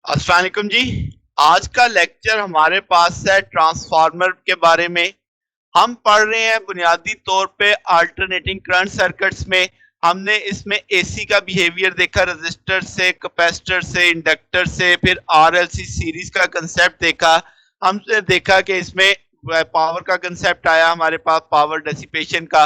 अस्सलाम वालेकुम जी। आज का लेक्चर हमारे पास है ट्रांसफार्मर के बारे में। हम पढ़ रहे हैं बुनियादी तौर पे अल्टरनेटिंग करंट सर्किट्स में। हमने इसमें एसी का बिहेवियर देखा, रेजिस्टर से, कैपेसिटर से, इंडक्टर से, फिर आरएलसी सीरीज का कंसेप्ट देखा। हमने देखा कि इसमें पावर का कंसेप्ट आया हमारे पास, पावर डेसिपेशन का।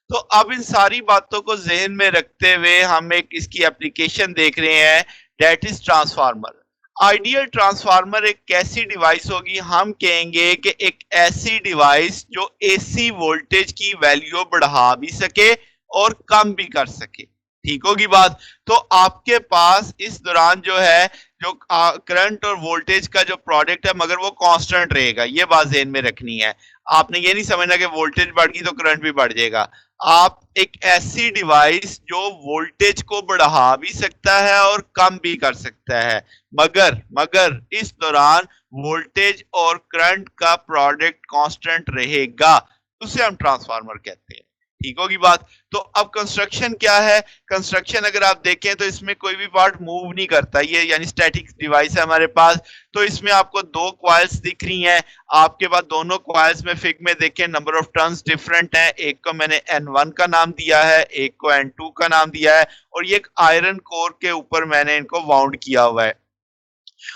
तो अब इन सारी बातों को जहन में रखते हुए हम एक इसकी एप्लीकेशन देख रहे हैं, that is transformer. Ideal transformer एक कैसी डिवाइस होगी, हम कहेंगे कि एक ऐसी डिवाइस जो एसी वोल्टेज की वैल्यू बढ़ा भी सके और कम भी कर सके। ठीक होगी बात। तो आपके पास इस दौरान जो है, जो करंट और वोल्टेज का जो प्रोडक्ट है, मगर वो कांस्टेंट रहेगा। ये बात ध्यान में रखनी है। आपने ये नहीं समझना कि वोल्टेज बढ़ गई तो करंट भी बढ़ जाएगा। आप एक ऐसी डिवाइस जो वोल्टेज को बढ़ा भी सकता है और कम भी कर सकता है, मगर मगर इस दौरान वोल्टेज और करंट का प्रोडक्ट कांस्टेंट रहेगा, उसे हम ट्रांसफार्मर कहते हैं। ठीक होगी बात। तो अब कंस्ट्रक्शन क्या है? कंस्ट्रक्शन अगर आप देखें तो इसमें कोई भी पार्ट मूव नहीं करता, ये यानी स्टैटिक डिवाइस है हमारे पास। तो इसमें आपको दो क्वाइल्स दिख रही हैं। आपके पास दोनों क्वाइल्स में फिग में देखें नंबर ऑफ टर्न्स डिफरेंट है। एक को मैंने N1 का नाम दिया है, एक को N2 का नाम दिया है, और ये एक आयरन कोर के ऊपर मैंने इनको वाउंड किया हुआ है।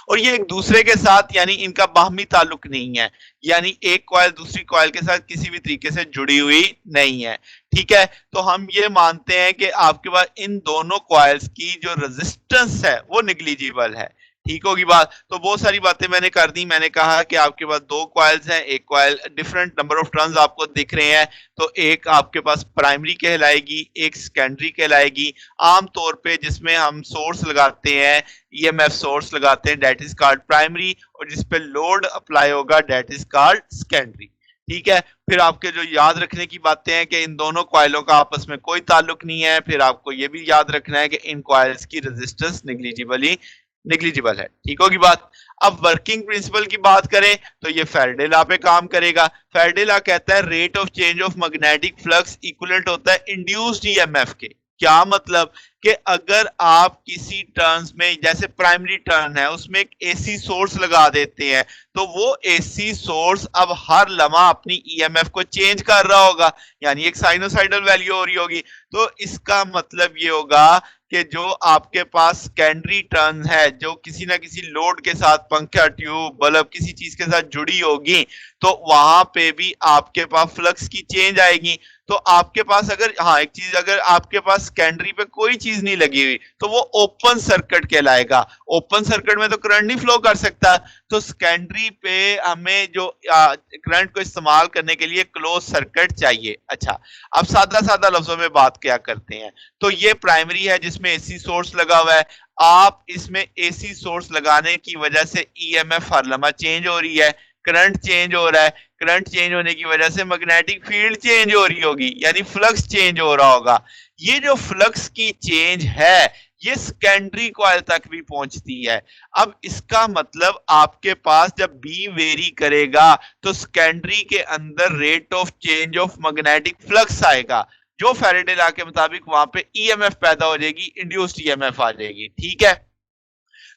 और ये एक दूसरे के साथ यानी इनका बाहमी ताल्लुक नहीं है, यानी एक कॉइल दूसरी कॉइल के साथ किसी भी तरीके से जुड़ी हुई नहीं है। ठीक है। तो हम ये मानते हैं कि आपके पास इन दोनों कॉइल्स की जो रेजिस्टेंस है वो निग्लिजिबल है। ठीक होगी बात। तो बहुत सारी बातें मैंने कर दी। मैंने कहा कि आपके पास दो कॉइल्स हैं, एक coil different number of turns आपको दिख रहे हैं। तो एक आपके पास प्राइमरी कहलाएगी, एक सेकेंडरी कहलाएगी। आमतौर पे जिसमें हम सोर्स लगाते हैं, ईएमएफ सोर्स लगाते हैं, डेट इज कॉल्ड प्राइमरी, और जिस पे लोड अप्लाई होगा डेट इज कॉल्ड सेकेंडरी। ठीक है। फिर आपके जो याद रखने की बातें हैं कि इन दोनों कॉइलों का आपस में कोई ताल्लुक नहीं है। फिर आपको यह भी याद रखना है कि इन कॉइल्स की रेजिस्टेंस निग्लिजिबल है। ठीक होगी बात। अब वर्किंग प्रिंसिपल की बात करें तो ये फैराडे लॉ पे काम करेगा। फैराडे लॉ कहता है rate of change of magnetic flux equivalent होता है इंड्यूस्ड ईएमएफ के। क्या मतलब कि अगर आप किसी टर्न्स में, जैसे प्राइमरी टर्न है उसमें एक एसी सोर्स लगा देते हैं, तो वो एसी सोर्स अब हर लम्हा अपनी ईएमएफ को चेंज कर रहा होगा, यानी एक साइनोसाइडल वैल्यू हो रही होगी। तो इसका मतलब ये होगा कि जो आपके पास सेकेंडरी टर्न है, जो किसी ना किसी लोड के साथ, पंखा, ट्यूब, बल्ब, किसी चीज के साथ जुड़ी होगी, तो वहां पे भी आपके पास फ्लक्स की चेंज आएगी। तो आपके पास अगर, हाँ एक चीज, अगर आपके पास सेकेंडरी पे कोई चीज नहीं लगी हुई तो वो ओपन सर्किट कहलाएगा। ओपन सर्किट में तो करंट नहीं फ्लो कर सकता। तो सेकेंडरी पे हमें जो करंट को इस्तेमाल करने के लिए क्लोज सर्किट चाहिए। अच्छा, अब सादा सादा लफ्जों में बात क्या करते हैं। तो ये प्राइमरी है जिसमें एसी सोर्स लगा हुआ है। आप इसमें एसी सोर्स लगाने की वजह से ईएमएफ हर लम्हा चेंज हो रही है, करंट चेंज हो रहा है। करंट चेंज होने की वजह से मैग्नेटिक फील्ड चेंज हो रही होगी, यानी फ्लक्स चेंज हो रहा होगा। ये जो फ्लक्स की चेंज है ये सेकेंडरी कॉइल तक भी पहुंचती है। अब इसका मतलब आपके पास जब बी वेरी करेगा तो सेकेंडरी के अंदर rate of change of magnetic flux आएगा, जो फैराडे लॉ के मुताबिक वहां पे ईएमएफ पैदा हो जाएगी, इंड्यूस्ड ईएमएफ आ जाएगी। ठीक है।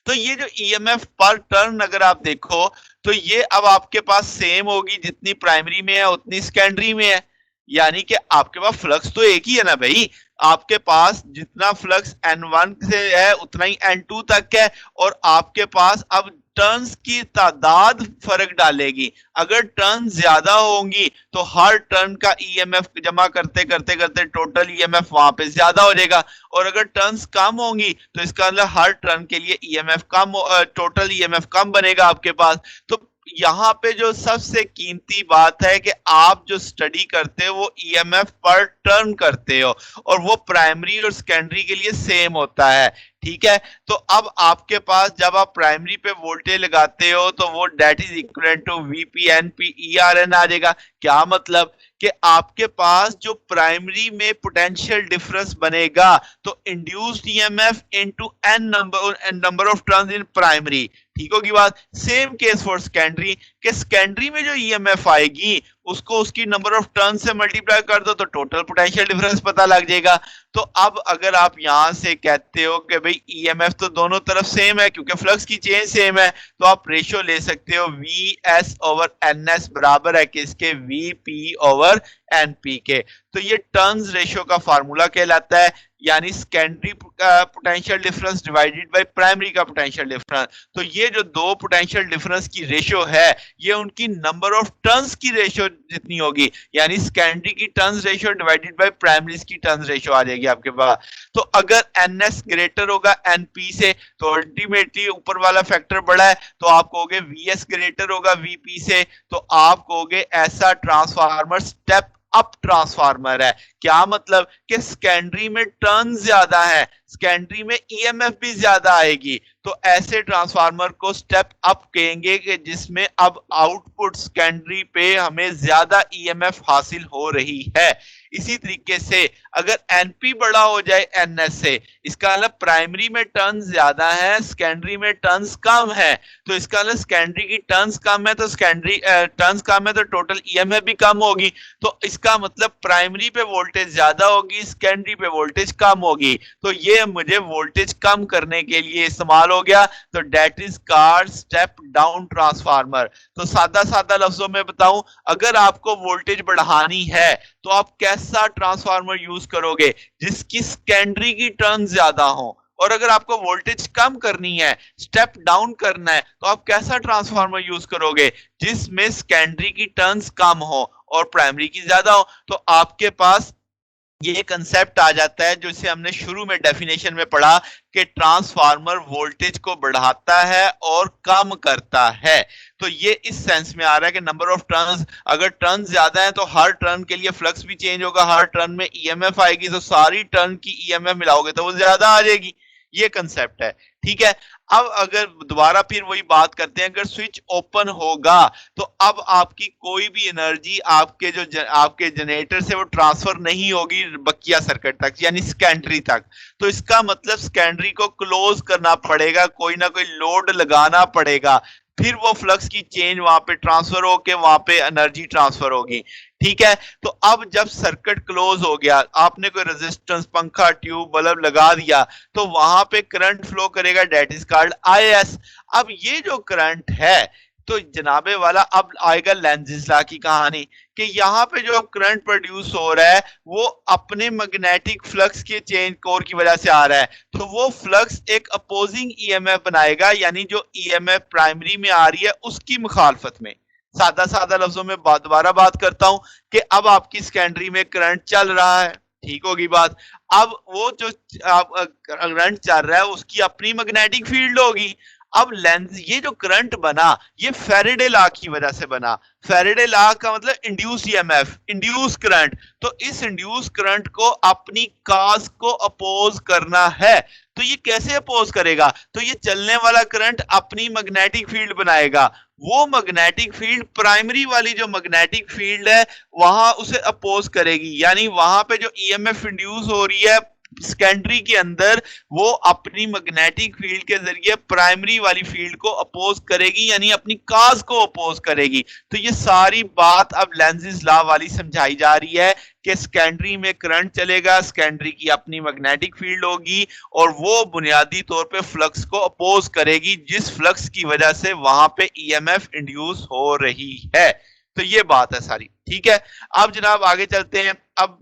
तो ये जो ईएमएफ पर टर्न अगर आप देखो तो ये अब आपके पास सेम होगी, जितनी प्राइमरी में है उतनी सेकेंडरी में है। यानी कि आपके पास फ्लक्स तो एक ही है ना भाई। आपके पास जितना फ्लक्स N1 से है उतना ही N2 तक है, और आपके पास अब टर्न्स की तादाद फर्क डालेगी। अगर टर्न ज्यादा होंगी तो हर टर्न का ईएमएफ जमा करते करते करते टोटल ईएमएफ वहां पे ज्यादा हो जाएगा, और अगर टर्न्स कम होंगी तो इसका मतलब हर टर्न के लिए ईएमएफ कम, टोटल ईएमएफ कम बनेगा आपके पास। तो यहाँ पे जो सबसे कीमती बात है कि आप जो स्टडी करते हो वो ईएमएफ पर टर्न करते हो, और वो प्राइमरी और सेकेंडरी के लिए सेम होता है। ठीक है। तो अब आपके पास जब आप प्राइमरी पे वोल्टेज लगाते हो तो वो that is equal to VPNP आ जाएगा। क्या मतलब कि आपके पास जो प्राइमरी में पोटेंशियल डिफरेंस बनेगा तो induced EMF into N number of turns in primary. ठीक होगी बात। सेम केस फॉर सेकेंडरी, कि सेकेंडरी में जो ईएमएफ आएगी उसको उसकी नंबर ऑफ टर्न से मल्टीप्लाई कर दो तो टोटल पोटेंशियल डिफरेंस पता लग जाएगा। तो अब अगर आप यहां से कहते हो कि भाई ईएमएफ तो दोनों तरफ सेम है क्योंकि फ्लक्स की चेंज सेम है, तो आप रेशियो ले सकते हो वीएस ओवर एनएस बराबर है किसके, वीपी ओवर एनपी के। तो ये टर्न्स रेशियो का फार्मूला कहलाता है, यानी सेकेंडरी का potential difference divided by primary का पोटेंशियल डिफरेंस। तो ये जो दो पोटेंशियल डिफरेंस की रेशियो है ये उनकी नंबर ऑफ टर्न्स की रेशियो जितनी होगी, यानी सेकेंडरी की turns ratio divided by primary की टर्न्स रेशियो आ जाएगी आपके पास। तो अगर एनएस ग्रेटर होगा एनपी से तो अल्टीमेटली ऊपर वाला फैक्टर बड़ा है, तो आप कहोगे वीएस ग्रेटर होगा वीपी से, तो आप कहोगे ऐसा ट्रांसफार्मर स्टेप अप ट्रांसफार्मर है। क्या मतलब कि सेकेंडरी में टर्न ज्यादा है, सेकेंडरी में ईएमएफ भी ज्यादा आएगी, तो ऐसे ट्रांसफार्मर को स्टेप अप कहेंगे कि जिसमें अब आउटपुट सेकेंडरी पे हमें ज्यादा ईएमएफ हासिल हो रही है। इसी तरीके से अगर एनपी बड़ा हो जाए एनएस से, इसका मतलब प्राइमरी में टर्न ज्यादा है सेकेंडरी में टर्न्स कम है, तो इसका मतलब सेकेंडरी की टर्न्स कम है तो सेकेंडरी टर्न्स कम है तो टोटल ईएमएफ भी कम होगी। तो इसका मतलब प्राइमरी पे वोल्टेज ज्यादा होगी सेकेंडरी पे वोल्टेज कम होगी, तो ये मुझे वोल्टेज कम करने के लिए इस्तेमाल हो गया, तो that is called step down transformer. तो सादा सादा लफ्जों में बताऊं, अगर आपको वोल्टेज बढ़ानी है तो आप कैसा ट्रांसफार्मर यूज करोगे, जिसकी सेकेंडरी की टर्न ज्यादा हो, और अगर आपको वोल्टेज कम करनी है, स्टेप डाउन करना है, तो आप कैसा ट्रांसफार्मर यूज करोगे, जिसमें सेकेंडरी की टर्न्स कम हो और प्राइमरी की ज्यादा हो। तो आपके पास ये कंसेप्ट आ जाता है जो इसे हमने शुरू में डेफिनेशन में पढ़ा कि ट्रांसफार्मर वोल्टेज को बढ़ाता है और कम करता है। तो ये इस सेंस में आ रहा है कि नंबर ऑफ टर्न्स, अगर टर्न ज्यादा है तो हर टर्न के लिए फ्लक्स भी चेंज होगा, हर टर्न में ईएमएफ आएगी, तो सारी टर्न की ईएमएफ मिलाओगे तो वो ज्यादा आ जाएगी। ये कंसेप्ट है, ठीक है। अब अगर दोबारा फिर वही बात करते हैं, अगर स्विच ओपन होगा तो अब आपकी कोई भी एनर्जी आपके आपके जनरेटर से वो ट्रांसफर नहीं होगी बकिया सर्किट तक, यानी सेकेंडरी तक। तो इसका मतलब सेकेंडरी को क्लोज करना पड़ेगा, कोई ना कोई लोड लगाना पड़ेगा, फिर वो फ्लक्स की चेंज वहां पे ट्रांसफर होके वहां पे एनर्जी ट्रांसफर होगी, ठीक है। तो अब जब सर्किट क्लोज हो गया, आपने कोई रेजिस्टेंस, पंखा, ट्यूब, बल्ब लगा दिया, तो वहां पे करंट फ्लो करेगा, डेट इज कॉल्ड आईएस। अब ये जो करंट है, तो जनाबे वाला अब आएगा लेंज़िस लॉ की कहानी, कि यहाँ पे जो करंट प्रोड्यूस हो रहा है वो अपने मैग्नेटिक फ्लक्स के चेंज कोर की वजह से आ रहा है, तो वो फ्लक्स एक अपोजिंग ईएमएफ बनाएगा, यानी जो ईएमएफ प्राइमरी में आ रही है उसकी मुखालफत में। सादा सादा लफ्जों में दोबारा बात करता हूं कि अब आपकी सेकेंडरी में करंट चल रहा है, ठीक होगी बात। अब वो जो करंट चल रहा है उसकी अपनी मैग्नेटिक फील्ड होगी। अब लेंस, ये जो करंट बना ये फैराडे लॉ की वजह से बना। फैराडे लॉ का मतलब इंड्यूस ईएमएफ, इंड्यूस करंट। तो इस इंड्यूस करंट को अपनी काज को अपोज करना है, तो ये कैसे अपोज करेगा, तो ये चलने वाला करंट अपनी मैग्नेटिक फील्ड बनाएगा, वो मैग्नेटिक फील्ड प्राइमरी वाली जो मैग्नेटिक फील्ड है वहां उसे अपोज करेगी, यानी वहां पे जो ईएमएफ इंड्यूस हो रही है सेकेंडरी के अंदर वो अपनी मैग्नेटिक फील्ड के जरिए प्राइमरी वाली फील्ड को अपोज करेगी, यानी अपनी काज को अपोज करेगी। तो ये सारी बात अब लेंज़िस लॉ वाली समझाई जा रही है कि सेकेंडरी में करंट चलेगा, सेकेंडरी की अपनी मैग्नेटिक फील्ड होगी और वो बुनियादी तौर पे फ्लक्स को अपोज करेगी, जिस फ्लक्स की वजह से वहां पे ईएमएफ इंड्यूस हो रही है। तो ये बात है सारी, ठीक है। अब जनाब आगे चलते हैं। अब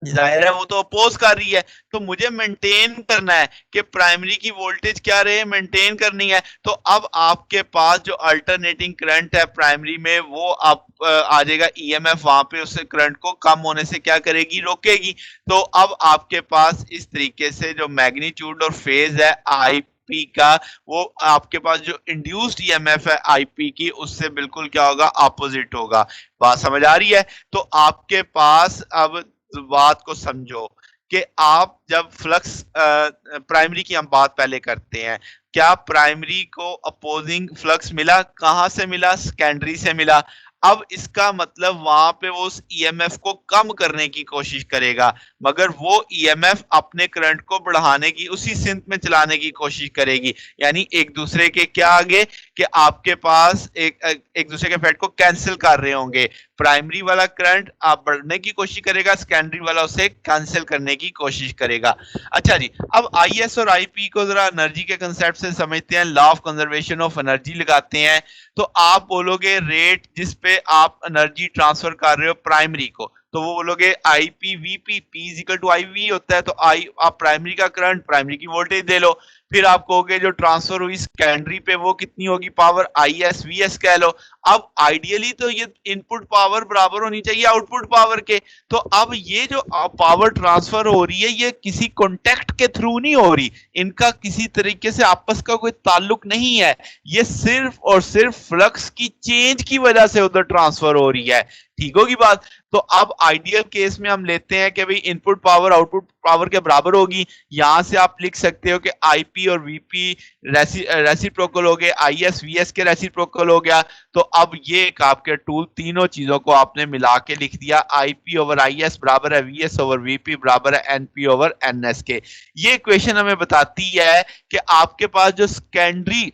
जाहिर है वो तो अपोज कर रही है, तो मुझे मेंटेन करना है कि प्राइमरी की वोल्टेज क्या रहे, मेंटेन करनी है। तो अब आपके पास जो अल्टरनेटिंग करंट है प्राइमरी में वो आप आ जाएगा ईएमएफ, वहां पे उसे करंट को कम होने से क्या करेगी, रोकेगी। तो अब आपके पास इस तरीके से जो मैग्नीट्यूड और फेज है आईपी का, वो आपके पास जो इंड्यूस्ड ईएमएफ है आईपी की उससे बिल्कुल क्या होगा, अपोजिट होगा। बात समझ आ रही है। तो आपके पास अब बात को समझो कि आप जब फ्लक्स प्राइमरी की हम बात पहले करते हैं, क्या प्राइमरी को अपोजिंग फ्लक्स मिला, कहां से मिला, सेकेंडरी से मिला। अब इसका मतलब वहां पे वो उस ईएमएफ को कम करने की कोशिश करेगा, मगर वो ईएमएफ अपने करंट को बढ़ाने की, उसी सिंथ में चलाने की कोशिश करेगी, यानी एक दूसरे के क्या आगे कि आपके पास एक दूसरे के इफेक्ट को कैंसिल कर रहे होंगे। प्राइमरी वाला करंट आप बढ़ने की कोशिश करेगा, सेकेंडरी वाला उसे कैंसिल करने की कोशिश करेगा। अच्छा जी, अब आईएस और आईपी को जरा एनर्जी के कंसेप्ट से समझते हैं, law of conservation of energy लगाते हैं। तो आप बोलोगे रेट जिस पे आप एनर्जी ट्रांसफर कर रहे हो प्राइमरी को, तो वो बोलोगे IP VP, P is equal to I V होता है। तो आई आप प्राइमरी का करंट, प्राइमरी की वोल्टेज दे लो, फिर आप कहोगे जो ट्रांसफर हुई सेकेंडरी पे वो कितनी होगी power, I S V S कह लो। अब आइडियली तो ये इनपुट पावर बराबर होनी चाहिए आउटपुट पावर के। तो अब ये जो पावर ट्रांसफर हो रही है ये किसी कॉन्टेक्ट के थ्रू नहीं हो रही, इनका किसी तरीके से आपस का कोई ताल्लुक नहीं है, ये सिर्फ और सिर्फ फ्लक्स की चेंज की वजह से उधर ट्रांसफर हो रही है। ठीक होगी बात। तो अब आइडियल केस में हम लेते हैं कि भाई इनपुट पावर आउटपुट पावर के बराबर होगी। यहां से आप लिख सकते हो कि आईपी और वीपी रेसिप्रोकल हो गए, आईएस वीएस के रेसिप्रोकल हो गया। तो अब ये एक आपके टूल तीनों चीजों को आपने मिला के लिख दिया, आईपी ओवर आईएस बराबर है वीएस ओवर वीपी बराबर है एनपी ओवर एनएस के। ये इक्वेशन हमें बताती है कि आपके पास जो सेकेंडरी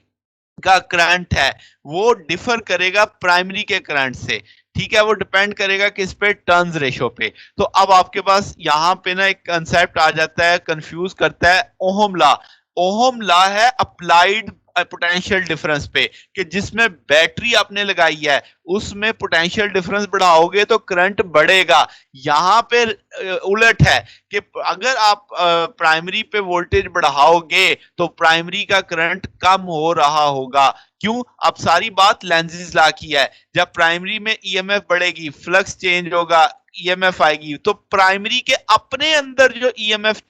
का करंट है वो डिफर करेगा प्राइमरी के करंट से। ठीक है, वो डिपेंड करेगा किस पे, टर्न्स रेशो पे। तो अब आपके पास यहां पे ना एक कंसेप्ट आ जाता है, कंफ्यूज करता है, ओहम लॉ। ओहम लॉ है अप्लाइड पोटेंशियल डिफरेंस पे, कि जिसमें बैटरी आपने लगाई है उसमें पोटेंशियल डिफरेंस बढ़ाओगे तो करंट बढ़ेगा। यहां पे उलट है कि अगर आप प्राइमरी पे वोल्टेज बढ़ाओगे तो प्राइमरी का करंट कम हो रहा होगा। क्यों? अब सारी बात लेंज़ेस लॉ की है। जब प्राइमरी में ईएमएफ बढ़ेगी, फ्लक्स चेंज होगा, ईएमएफ आएगी, तो प्राइमरी के अपने अंदर जो ईएमएफ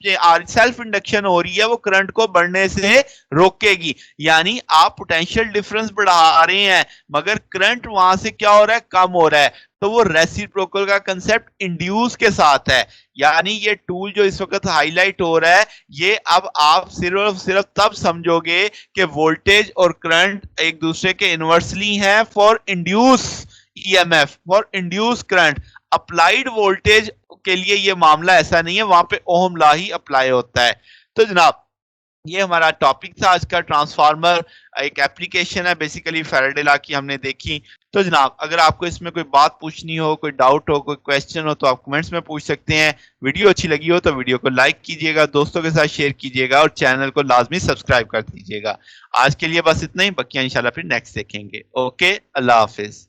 सेल्फ इंडक्शन हो रही है वो करंट को बढ़ने से रोकेगी। यानी आप पोटेंशियल डिफरेंस बढ़ा रहे हैं मगर करंट वहां से क्या हो रहा है, कम हो रहा है। तो वो रेसिप्रोकल का कंसेप्ट इंड्यूस के साथ है। यानी ये टूल जो इस वक्त हाईलाइट हो रहा है ये अब आप सिर्फ तब समझोगे कि वोल्टेज और करंट एक दूसरे के इनवर्सली हैं for induce EMF, for induce current. Applied voltage के लिए ये मामला ऐसा नहीं है, वहां पे ओहम लॉ ही अप्लाई होता है। तो जनाब ये हमारा टॉपिक था आज का, ट्रांसफार्मर एक एप्लीकेशन है बेसिकली फैराडे लॉ की हमने देखी। तो जनाब अगर आपको इसमें कोई बात पूछनी हो, कोई डाउट हो, कोई क्वेश्चन हो तो आप कमेंट्स में पूछ सकते हैं। वीडियो अच्छी लगी हो तो वीडियो को लाइक कीजिएगा, दोस्तों के साथ शेयर कीजिएगा और चैनल को लाजमी सब्सक्राइब कर दीजिएगा। आज के लिए बस इतना ही, बाकी इंशाल्लाह फिर नेक्स्ट देखेंगे। ओके, अल्लाह हाफिज।